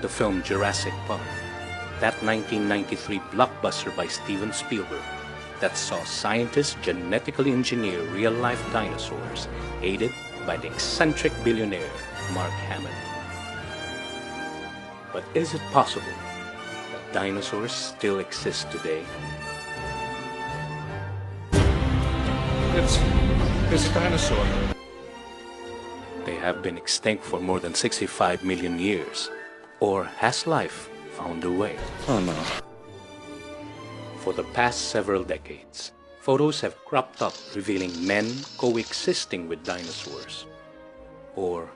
the film Jurassic Park, that 1993 blockbuster by Steven Spielberg that saw scientists genetically engineer real-life dinosaurs aided by the eccentric billionaire Mark Hamill. But is it possible that dinosaurs still exist today? It's a dinosaur. They have been extinct for more than 65 million years. Or has life found a way? Oh no. For the past several decades, photos have cropped up revealing men coexisting with dinosaurs. Or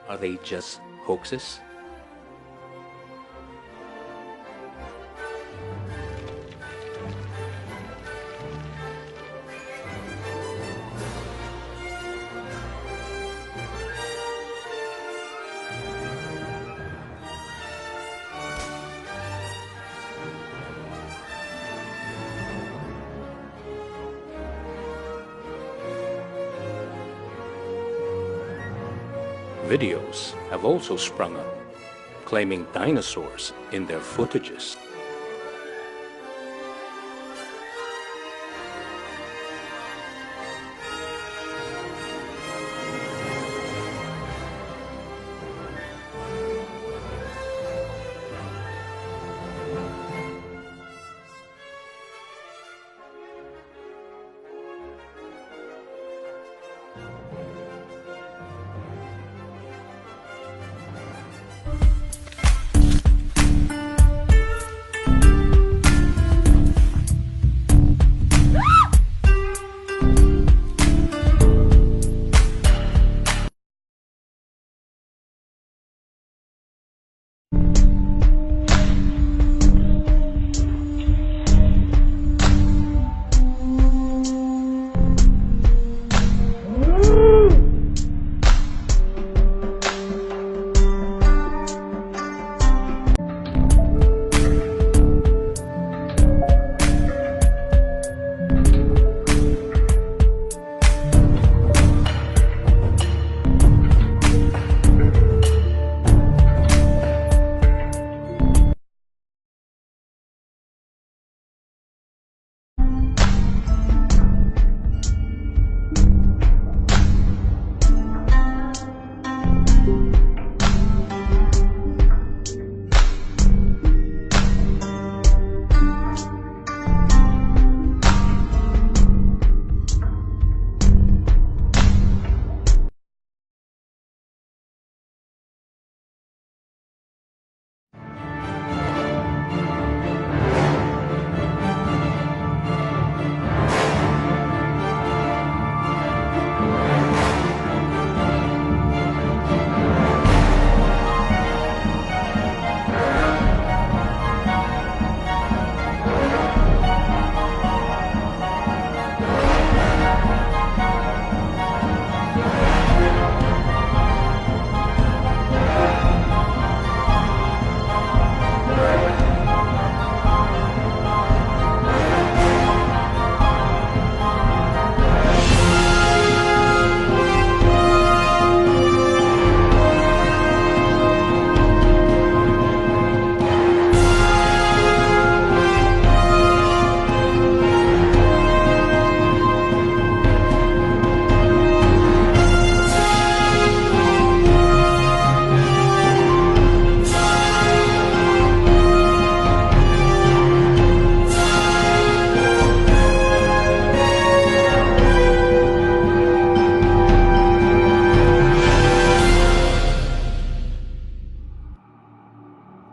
are they just hoaxes? Videos have also sprung up, claiming dinosaurs in their footages.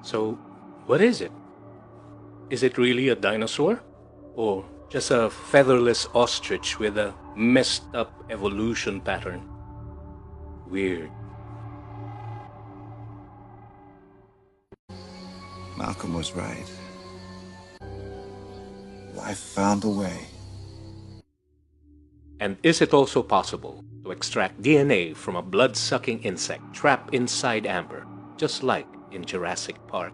So, what is it? Is it really a dinosaur? Or just a featherless ostrich with a messed up evolution pattern? Weird. Malcolm was right. Life found a way. And is it also possible to extract DNA from a blood-sucking insect trapped inside amber, just like in Jurassic Park?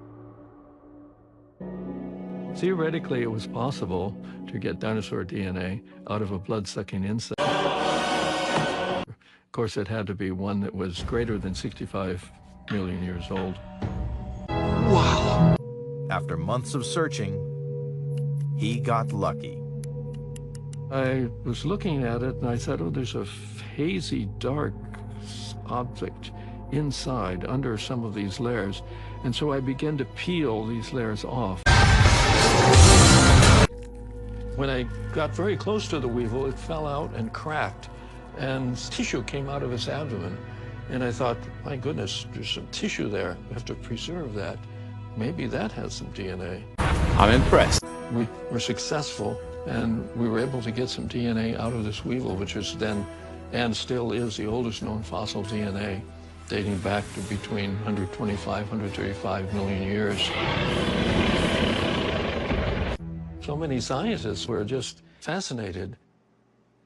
Theoretically, it was possible to get dinosaur DNA out of a blood-sucking insect. Of course, it had to be one that was greater than 65 million years old. After months of searching, he got lucky. I was looking at it and I thought, oh, there's a hazy, dark object inside, under some of these layers. And so I began to peel these layers off. When I got very close to the weevil, it fell out and cracked, and tissue came out of its abdomen. And I thought, my goodness, there's some tissue there. We have to preserve that. Maybe that has some DNA. I'm impressed. We were successful, and we were able to get some DNA out of this weevil, which is then, and still is, the oldest known fossil DNA, dating back to between 125, 135 million years. So many scientists were just fascinated.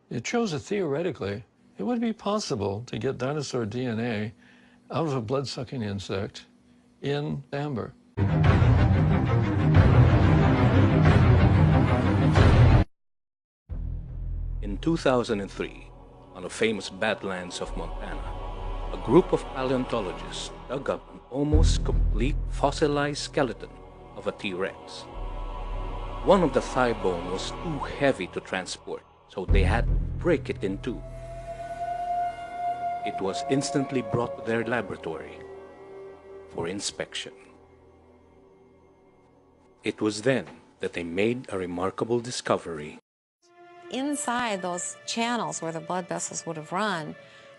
It shows that theoretically, it would be possible to get dinosaur DNA out of a blood-sucking insect in amber. In 2003, on the famous Badlands of Montana, a group of paleontologists dug up an almost complete fossilized skeleton of a T-Rex. One of the thigh bone was too heavy to transport, so they had to break it in two. It was instantly brought to their laboratory for inspection. It was then that they made a remarkable discovery. Inside those channels where the blood vessels would have run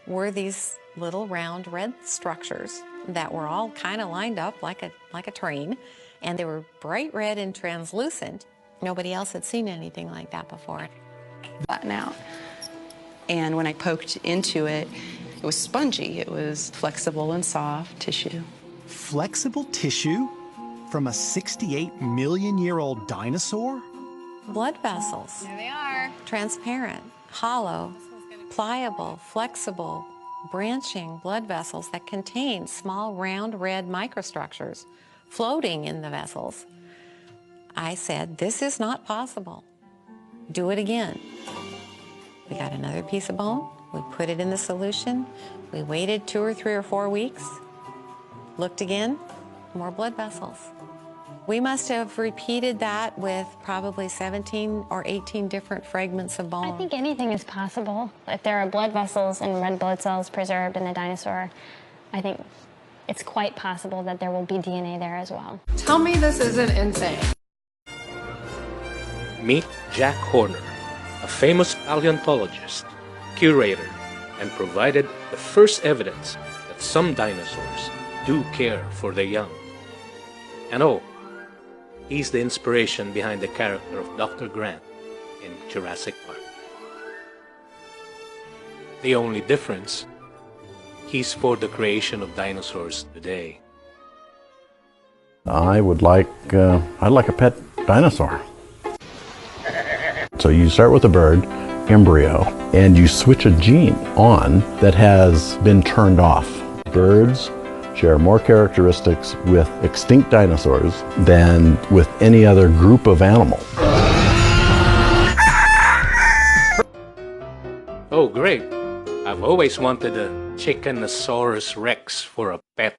were these little round red structures that were all kind of lined up like a train, and they were bright red and translucent. Nobody else had seen anything like that before. Flatten out. And when I poked into it, it was spongy. It was flexible and soft tissue. Flexible tissue from a 68-million-year-old dinosaur? Blood vessels. There they are. Transparent, hollow, pliable, flexible, branching blood vessels that contain small, round, red microstructures floating in the vessels. I said, this is not possible. Do it again. We got another piece of bone. We put it in the solution. We waited 2 or 3 or 4 weeks. Looked again, more blood vessels. We must have repeated that with probably 17 or 18 different fragments of bone. I think anything is possible. If there are blood vessels and red blood cells preserved in a dinosaur, I think it's quite possible that there will be DNA there as well. Tell me this isn't insane. Meet Jack Horner, a famous paleontologist, curator, and provided the first evidence that some dinosaurs do care for their young. And oh, he's the inspiration behind the character of Dr. Grant in Jurassic Park. The only difference, he's for the creation of dinosaurs today. I'd like a pet dinosaur. So you start with a bird, embryo, and you switch a gene on that has been turned off. Birds share more characteristics with extinct dinosaurs than with any other group of animals. Oh, great. I've always wanted a Chickenosaurus Rex for a pet.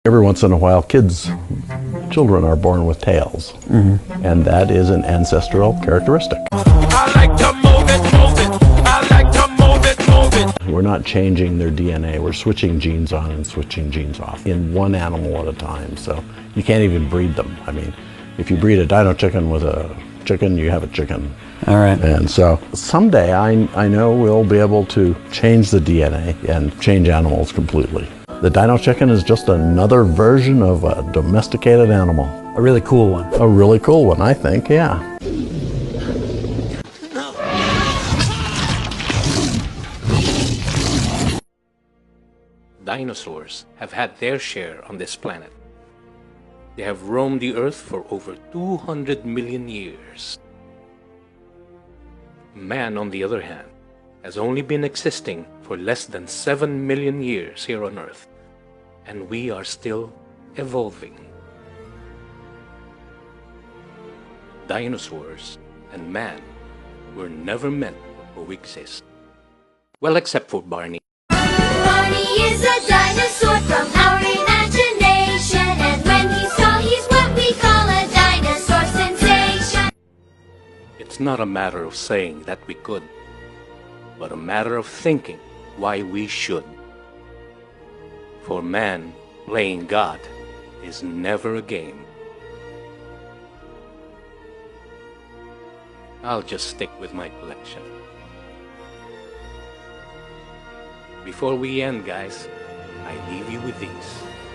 Every once in a while, children are born with tails, and that is an ancestral characteristic. I like to move it, move it. I like to move it, move it. We're not changing their DNA, we're switching genes on and switching genes off in one animal at a time, so you can't even breed them. I mean, if you breed a dino chicken with a chicken, you have a chicken. All right. And so someday I know we'll be able to change the DNA and change animals completely. The dino chicken is just another version of a domesticated animal. A really cool one. A really cool one, I think, yeah. Dinosaurs have had their share on this planet. They have roamed the earth for over 200 million years. Man, on the other hand, has only been existing for less than 7 million years here on Earth, and we are still evolving. Dinosaurs and man were never meant to coexist. Well, except for Barney. Barney is a dinosaur from our imagination, and when he's tall, he's what we call a It's not a matter of saying that we could, but a matter of thinking why we should. For man, playing God is never a game. I'll just stick with my collection. Before we end, guys, I leave you with these.